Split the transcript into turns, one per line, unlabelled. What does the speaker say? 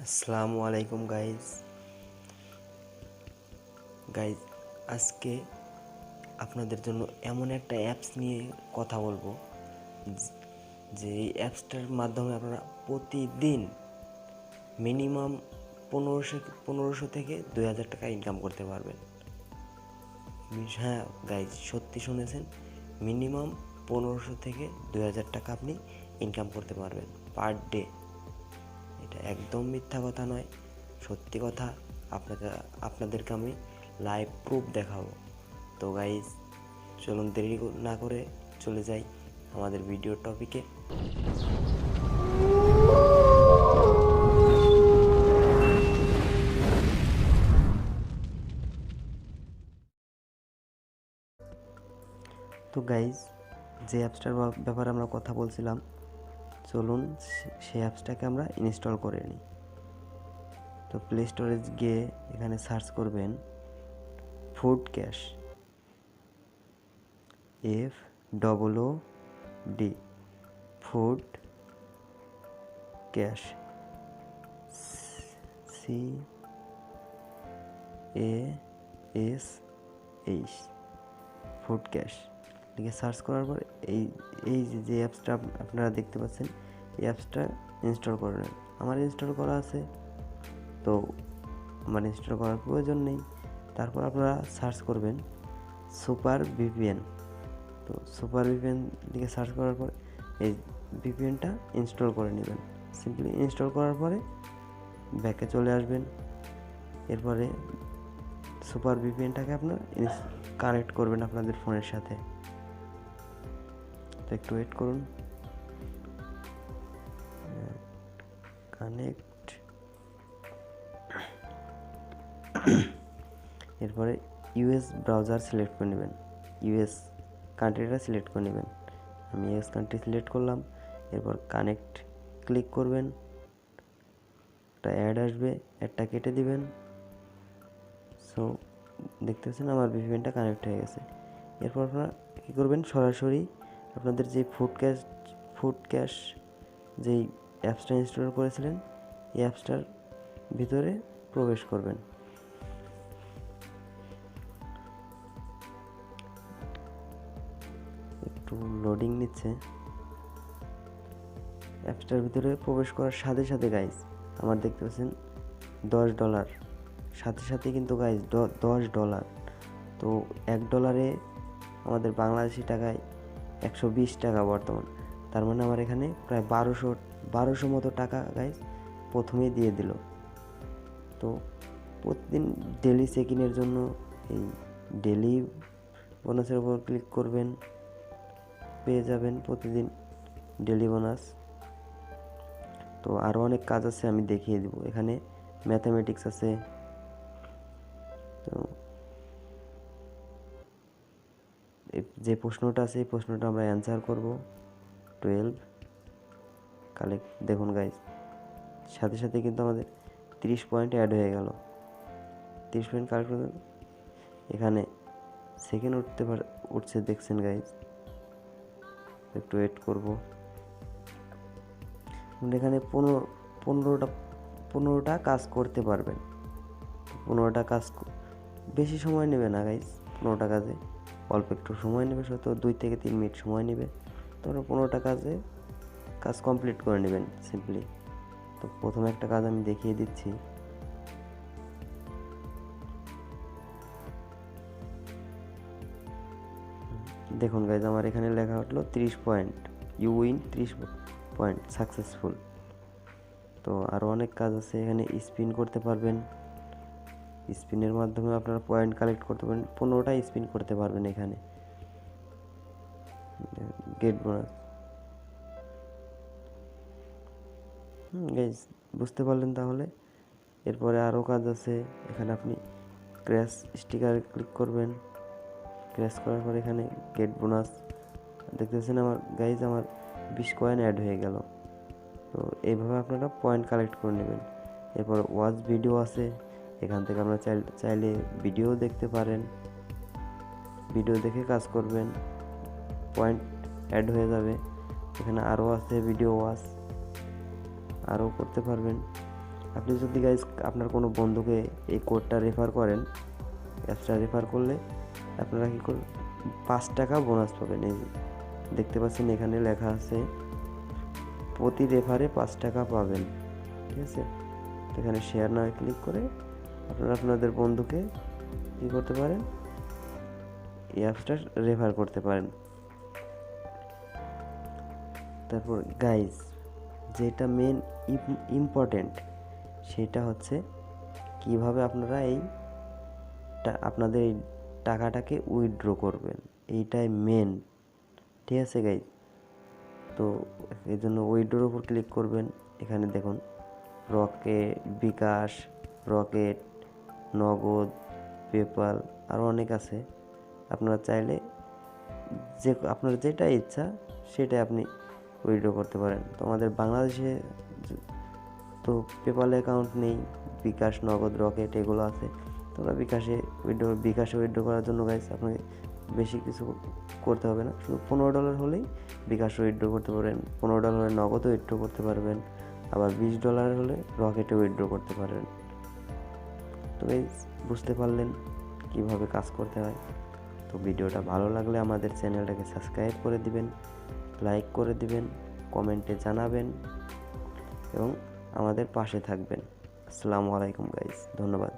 আসসালামু আলাইকুম গাইজ আজকে আপনাদের জন্য এমন একটা অ্যাপস নিয়ে কথা বলবো যে এই অ্যাপসটার মাধ্যমে আপনারা প্রতিদিন মিনিমাম 1500 থেকে 2000 টাকা ইনকাম করতে পারবেন। হ্যাঁ গাইজ, সত্যি শুনেছেন, মিনিমাম 1500 থেকে 2000 টাকা আপনি ইনকাম করতে পারবেন পার ডে। এটা একদম মিথ্যা কথা নয়, সত্যি কথা। আপনাদেরকে আমি লাইভ প্রুফ দেখাবো। তো গাইজ, চলুন দেরি না করে চলে যাই আমাদের ভিডিও টপিকে। তো গাইজ, যে অ্যাপসটার ব্যাপারে আমরা কথা বলছিলাম, চলুন সেই অ্যাপসটাকে আমরা ইনস্টল করে নিই। তো প্লে স্টোরে গিয়ে এখানে সার্চ করবেন food cash, FOOD, food cash, CASH, food cash লিখে সার্চ করার পর এই যে অ্যাপসটা আপনারা দেখতে পাচ্ছেন, এই অ্যাপসটা ইনস্টল করে নেন। আমার ইনস্টল করা আছে, তো আমার ইনস্টল করার প্রয়োজন নেই। তারপর আপনারা সার্চ করবেন সুপার ভিপিএন। তো সুপার ভিপিএন লিখে সার্চ করার পর এই ভিপিএনটা ইনস্টল করে নেবেন। সিম্পলি ইনস্টল করার পরে ব্যাকে চলে আসবেন। এরপরে সুপার ভিপিএনটাকে আপনার কানেক্ট করবেন আপনাদের ফোনের সাথে। তো একটু ওয়েট করুন। কানেক্ট। এরপরে ইউএস ব্রাউজার সিলেক্ট করে নেবেন, ইউএস কান্ট্রিটা সিলেক্ট করে নেবেন। আমি ইউএস কান্ট্রি সিলেক্ট করলাম। এরপর কানেক্ট ক্লিক করবেন। একটা অ্যাড আসবে, অ্যাডটা কেটে দিবেন। সো দেখতে পাচ্ছেন আমার ভিপিএনটা কানেক্ট হয়ে গেছে। এরপর আপনারা কী করবেন, সরাসরি আপনাদের যে ফুড ক্যাশ যেই অ্যাপসটা ইনস্টল করেছিলেন, এই অ্যাপসটার ভিতরে প্রবেশ করবেন। একটু লোডিং নিচ্ছে। অ্যাপসটার ভিতরে প্রবেশ করার সাথে সাথে গাইজ আমার দেখতে পাচ্ছেন $10, সাথে সাথে কিন্তু গাইজ $10। তো $1 আমাদের বাংলাদেশি টাকায় 120 টাকা বর্তমান। তার মানে আমার এখানে প্রায় 1200 মতো টাকা গাইজ প্রথমেই দিয়ে দিল। তো প্রতিদিন ডেলি চেক-ইনের জন্য এই ডেলি বোনাসের উপর ক্লিক করবেন, পেয়ে যাবেন প্রতিদিন ডেলি বোনাস। তো আরও অনেক কাজ আছে, আমি দেখিয়ে দিব। এখানে ম্যাথামেটিক্স আছে। তো যে প্রশ্নটা আছে এই প্রশ্নটা আমরা অ্যান্সার করব। 12 কালেক্ট। দেখুন গাইজ, সাথে সাথে কিন্তু আমাদের 30 পয়েন্ট অ্যাড হয়ে গেল। 30 পয়েন্ট কালেক্ট করে এখানে সেকেন্ড উঠছে দেখছেন গাইজ। একটু ওয়েট করব। এখানে 15টা কাজ করতে পারবেন। 15টা কাজ বেশি সময় নেবে না গাইজ। 15টা কাজে অল্প একটু সময় নেবে, হয়তো 2 থেকে 3 মিনিট সময় নেবে। তারপর 15টা কাজ কমপ্লিট করে নেবেন সিম্পলি। তো প্রথমে একটা কাজ আমি দেখিয়ে দিচ্ছি। দেখুন গাইজ, আমার এখানে লেখা উঠলো 30 point, you win 30 point successful. তো আরও অনেক কাজ আছে। এখানে স্পিন করতে পারবেন। স্পিনের মাধ্যমে আপনারা পয়েন্ট কালেক্ট করতে পারবেন। 15টা স্পিন করতে পারবেন এখানে। Gate bonus. গাইজ, বুঝতে পারলেন তাহলে? এরপরে আরও কাজ আছে। এখানে আপনি ক্র্যাশ স্টিকারে ক্লিক করবেন। ক্র্যাশ করার পর এখানে গেট বোনাস দেখতেছেন আমার গাইজ, আমার 20 কয়েন অ্যাড হয়ে গেল। তো এইভাবে আপনারা পয়েন্ট কালেক্ট করে নেবেন। এরপর ওয়াচ ভিডিও আছে, এখান থেকে আপনারা চাইলে ভিডিও দেখতে পারেন। ভিডিও দেখে কাজ করবেন, পয়েন্ট অ্যাড হয়ে যাবে। এখানে আরও আছে ভিডিও ওয়াচ, আরও করতে পারবেন। আপনি যদি গাইজ আপনার কোনো বন্ধুকে এই কোডটা রেফার করেন, অ্যাপসটা রেফার করলে আপনারা কী করবেন, 5 টাকা বোনাস পাবেন। এই দেখতে পাচ্ছেন এখানে লেখা আছে প্রতি রেফারে 5 টাকা পাবেন, ঠিক আছে। তো এখানে শেয়ার নাও ক্লিক করে আপনারা আপনাদের বন্ধুকে কী করতে পারেন, এই অ্যাপসটা রেফার করতে পারেন। তারপর গাইজ যেটা মেন ইম্পর্টেন্ট সেটা হচ্ছে কিভাবে আপনারা আপনাদের এই টাকাটাকে উইথড্র করবেন, এইটাই মেন, ঠিক আছে গাইজ। তো এই জন্য উইথড্রোর উপর ক্লিক করবেন। এখানে দেখুন বিকাশ, রকেট, নগদ, পেপাল আরও অনেক আছে। আপনারা চাইলে আপনার যেটা ইচ্ছা সেটাই আপনি উইথড্র করতে পারেন। তো আমাদের বাংলাদেশে তো পেপাল অ্যাকাউন্ট নেই, বিকাশ, নগদ, রকেট এগুলো আছে। তোমরা বিকাশে উইথড্র করার জন্য গাইস আপনাকে বেশি কিছু করতে হবে না, শুধু $15 হলেই বিকাশে উইথড্র করতে পারেন, $15 হলে নগদও উইথড্র করতে পারবেন, আবার $20 হলে রকেটে উইথড্র করতে পারবেন। তো গাইস বুঝতে পারলেন কিভাবে কাজ করতে হয়। তো ভিডিওটা ভালো লাগলে আমাদের চ্যানেলটাকে সাবস্ক্রাইব করে দিবেন, লাইক করে দিবেন, কমেন্টে জানাবেন এবং আমাদের পাশে থাকবেন। আসসালামু আলাইকুম গাইস, ধন্যবাদ।